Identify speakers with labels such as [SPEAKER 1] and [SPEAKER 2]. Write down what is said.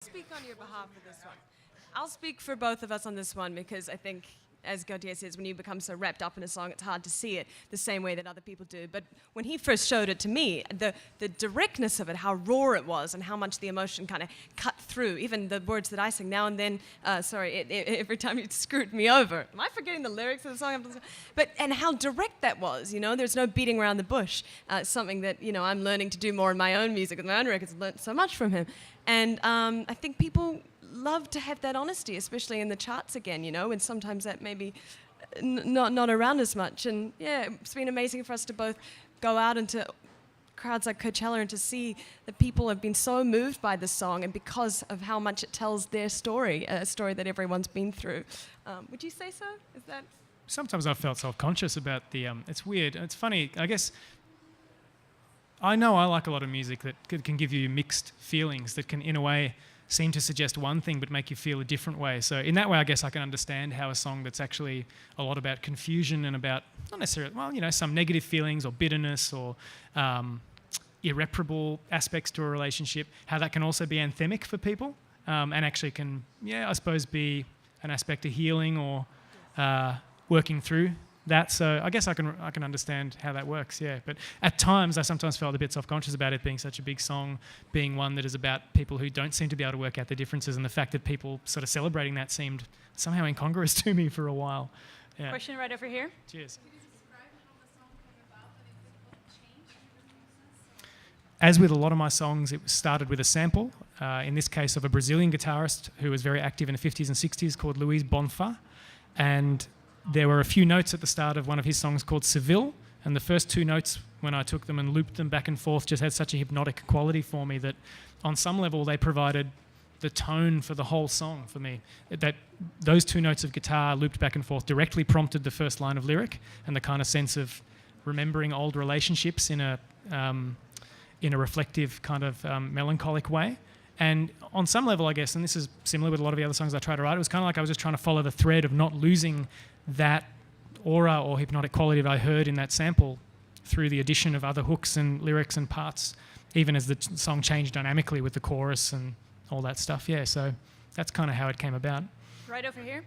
[SPEAKER 1] Speak on your behalf for this one. I'll speak for both of us on this one because I think, as Gotye says, when you become so wrapped up in a song, it's hard to see it the same way that other people do. But when he first showed it to me, the directness of it, how raw it was, and how much the emotion kind of cut through, even the words that I sing now and then. Every time you screwed me over. Am I forgetting the lyrics of the song? And how direct that was. You know, there's no beating around the bush. Something that I'm learning to do more in my own music with my own records. I've learned so much from him, and I think people love to have that honesty, especially in the charts again, and sometimes that may be not around as much. And yeah, it's been amazing for us to both go out into crowds like Coachella and to see that people have been so moved by this song and because of how much it tells their story, a story that everyone's been through. Would you say so? Is that?
[SPEAKER 2] Sometimes I've felt self-conscious about it's weird. It's funny, I guess. I know I like a lot of music that can give you mixed feelings, that can, in a way, seem to suggest one thing but make you feel a different way. So in that way, I guess I can understand how a song that's actually a lot about confusion and about, not necessarily, some negative feelings or bitterness or irreparable aspects to a relationship, how that can also be anthemic for people and actually can, I suppose, be an aspect of healing or working through that. So I guess I can understand how that works, yeah. But at times I sometimes felt a bit self-conscious about it being such a big song, being one that is about people who don't seem to be able to work out the differences, and the fact that people sort of celebrating that seemed somehow incongruous to me for a while. Yeah.
[SPEAKER 3] Question right over here.
[SPEAKER 2] Cheers. As with a lot of my songs, it started with a sample, in this case of a Brazilian guitarist who was very active in the 50s and 60s called Luis Bonfa, and there were a few notes at the start of one of his songs called Seville, and the first two notes, when I took them and looped them back and forth, just had such a hypnotic quality for me that on some level they provided the tone for the whole song for me. That those two notes of guitar looped back and forth directly prompted the first line of lyric, and the kind of sense of remembering old relationships in a reflective kind of melancholic way. And on some level, I guess, and this is similar with a lot of the other songs I try to write, it was kind of like I was just trying to follow the thread of not losing that aura or hypnotic quality that I heard in that sample through the addition of other hooks and lyrics and parts, even as the song changed dynamically with the chorus and all that stuff. Yeah, so that's kind of how it came about.
[SPEAKER 3] Right over here.